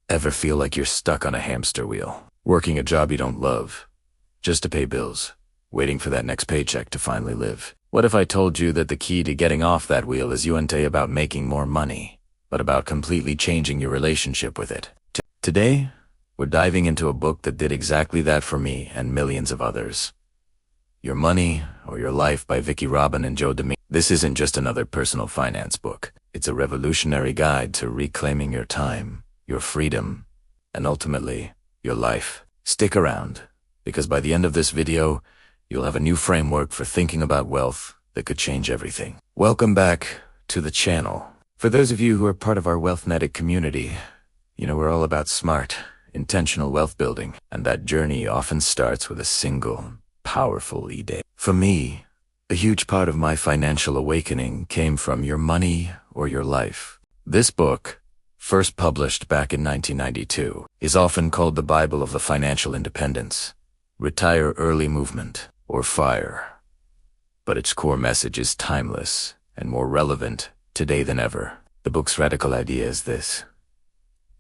Ever feel like you're stuck on a hamster wheel, working a job you don't love, just to pay bills, waiting for that next paycheck to finally live? What if I told you that the key to getting off that wheel isn't about making more money, but about completely changing your relationship with it? Today, we're diving into a book that did exactly that for me and millions of others. Your Money or Your Life by Vicki and Dominguez. This isn't just another personal finance book. It's a revolutionary guide to reclaiming your time, your freedom, and ultimately, your life. Stick around, because by the end of this video, you'll have a new framework for thinking about wealth that could change everything. Welcome back to the channel. For those of you who are part of our Wealthnetic community, we're all about smart, intentional wealth building, and that journey often starts with a single, powerful idea. For me, a huge part of my financial awakening came from Your Money or Your Life. This book, first published back in 1992, is often called the Bible of the Financial Independence, Retire Early Movement, or FIRE. But its core message is timeless and more relevant today than ever. The book's radical idea is this: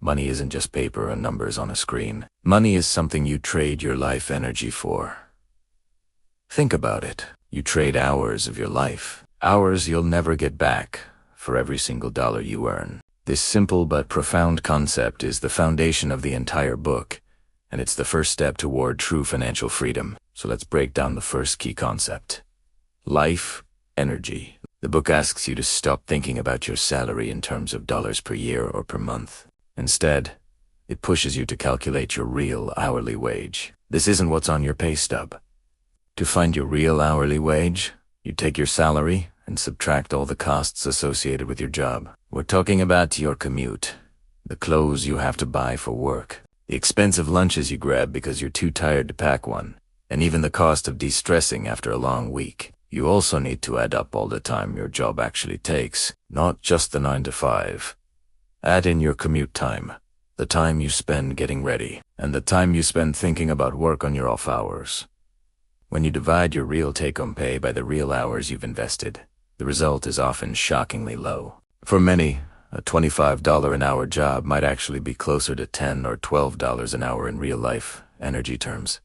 money isn't just paper and numbers on a screen. Money is something you trade your life energy for. Think about it. You trade hours of your life, hours you'll never get back, for every single dollar you earn. This simple but profound concept is the foundation of the entire book, and it's the first step toward true financial freedom. So let's break down the first key concept: life energy. The book asks you to stop thinking about your salary in terms of dollars per year or per month. Instead, it pushes you to calculate your real hourly wage. This isn't what's on your pay stub. To find your real hourly wage, you take your salary and subtract all the costs associated with your job. We're talking about your commute, the clothes you have to buy for work, the expensive lunches you grab because you're too tired to pack one, and even the cost of de-stressing after a long week. You also need to add up all the time your job actually takes, not just the 9 to 5. Add in your commute time, the time you spend getting ready, and the time you spend thinking about work on your off hours. When you divide your real take-home pay by the real hours you've invested, the result is often shockingly low. For many, a $25 an hour job might actually be closer to $10 or $12 an hour in real-life energy terms.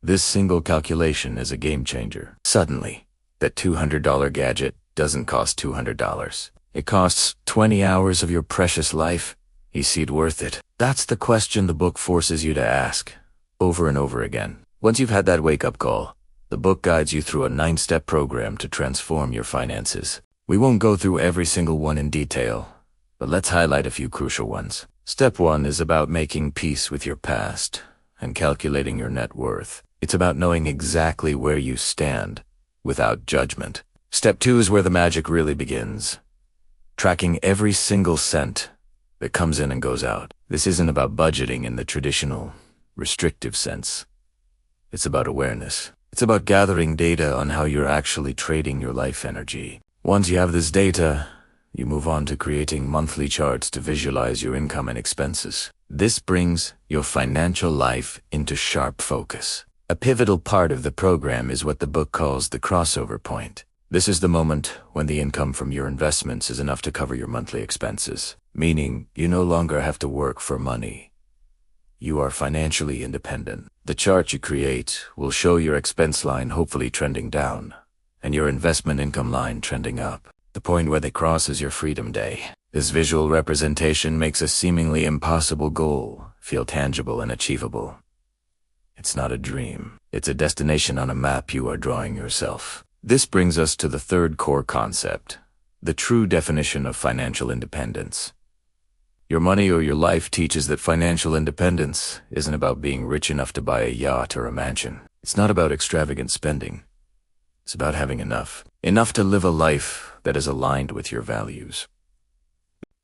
This single calculation is a game changer. Suddenly, that $200 gadget doesn't cost $200. It costs 20 hours of your precious life. You see it worth it? That's the question the book forces you to ask, over and over again. Once you've had that wake-up call, the book guides you through a 9-step program to transform your finances. We won't go through every single one in detail, but let's highlight a few crucial ones. Step 1 is about making peace with your past and calculating your net worth. It's about knowing exactly where you stand, without judgment. Step 2 is where the magic really begins. Tracking every single cent that comes in and goes out. This isn't about budgeting in the traditional, restrictive sense. It's about awareness. It's about gathering data on how you're actually trading your life energy. Once you have this data, you move on to creating monthly charts to visualize your income and expenses. This brings your financial life into sharp focus. A pivotal part of the program is what the book calls the crossover point. This is the moment when the income from your investments is enough to cover your monthly expenses, meaning you no longer have to work for money. You are financially independent. The chart you create will show your expense line hopefully trending down, and your investment income line trending up. The point where they cross is your freedom day. This visual representation makes a seemingly impossible goal feel tangible and achievable. It's not a dream. It's a destination on a map you are drawing yourself. This brings us to the third core concept, the true definition of financial independence. Your Money or Your Life teaches that financial independence isn't about being rich enough to buy a yacht or a mansion. It's not about extravagant spending. It's about having enough. Enough to live a life that is aligned with your values.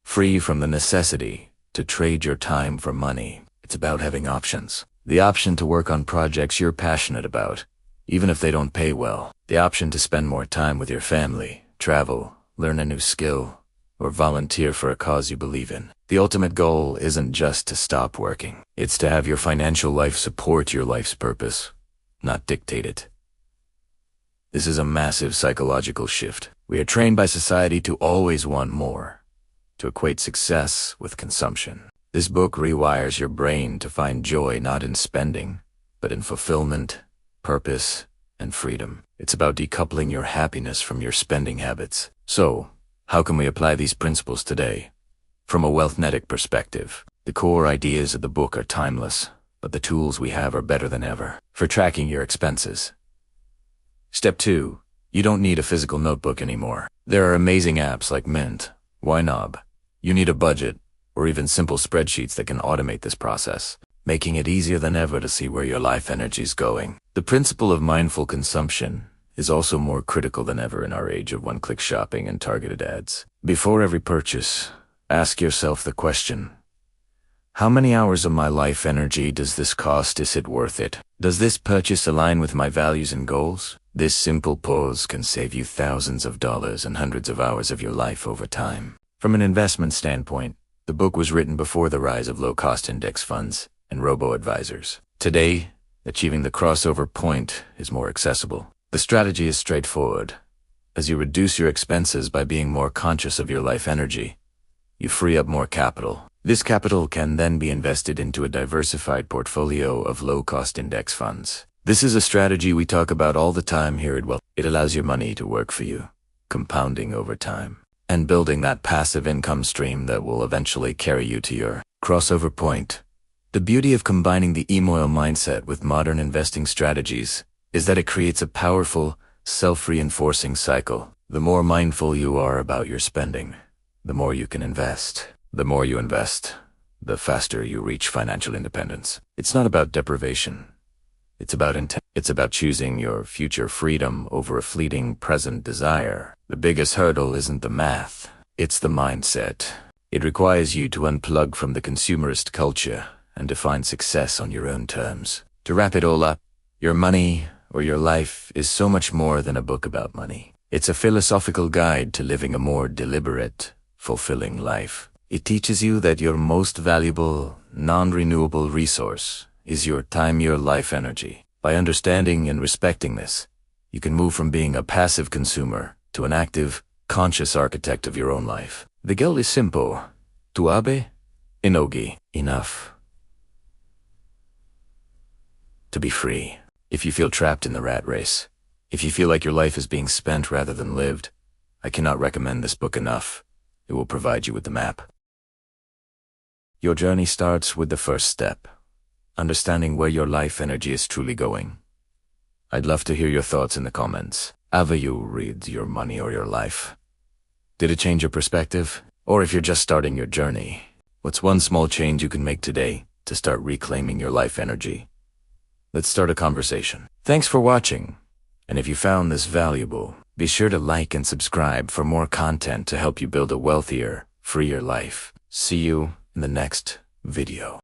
Free from the necessity to trade your time for money. It's about having options. The option to work on projects you're passionate about, even if they don't pay well. The option to spend more time with your family, travel, learn a new skill, or volunteer for a cause you believe in. The ultimate goal isn't just to stop working. It's to have your financial life support your life's purpose, not dictate it. This is a massive psychological shift. We are trained by society to always want more, to equate success with consumption. This book rewires your brain to find joy not in spending, but in fulfillment, purpose, and freedom. It's about decoupling your happiness from your spending habits. So, how can we apply these principles today? From a Wealthnetic perspective, the core ideas of the book are timeless, but the tools we have are better than ever. For tracking your expenses. Step 2. You don't need a physical notebook anymore. There are amazing apps like Mint, YNAB. You need a budget, or even simple spreadsheets that can automate this process, making it easier than ever to see where your life energy is going. The principle of mindful consumption is also more critical than ever in our age of one-click shopping and targeted ads. Before every purchase, ask yourself the question, how many hours of my life energy does this cost? Is it worth it? Does this purchase align with my values and goals? This simple pause can save you thousands of dollars and hundreds of hours of your life over time. From an investment standpoint, the book was written before the rise of low-cost index funds and robo-advisors. Today, achieving the crossover point is more accessible. The strategy is straightforward. As you reduce your expenses by being more conscious of your life energy, you free up more capital. This capital can then be invested into a diversified portfolio of low-cost index funds. This is a strategy we talk about all the time here at Wealth. It allows your money to work for you, compounding over time, and building that passive income stream that will eventually carry you to your crossover point. The beauty of combining the emo mindset with modern investing strategies is that it creates a powerful, self-reinforcing cycle. The more mindful you are about your spending, the more you can invest. The more you invest, the faster you reach financial independence. It's not about deprivation. It's about intent. It's about choosing your future freedom over a fleeting present desire. The biggest hurdle isn't the math, it's the mindset. It requires you to unplug from the consumerist culture and define success on your own terms. To wrap it all up, your money or your life is so much more than a book about money. It's a philosophical guide to living a more deliberate, fulfilling life. It teaches you that your most valuable, non-renewable resource is your time, your life energy. By understanding and respecting this, you can move from being a passive consumer to an active, conscious architect of your own life. The goal is simple. Tuabe, inogi, enough. To be free. If you feel trapped in the rat race, if you feel like your life is being spent rather than lived, I cannot recommend this book enough. It will provide you with the map. Your journey starts with the first step, understanding where your life energy is truly going. I'd love to hear your thoughts in the comments. Have you read your money or your life? Did it change your perspective? Or if you're just starting your journey, what's one small change you can make today to start reclaiming your life energy? Let's start a conversation. Thanks for watching. And if you found this valuable, be sure to like and subscribe for more content to help you build a wealthier, freer life. See you in the next video.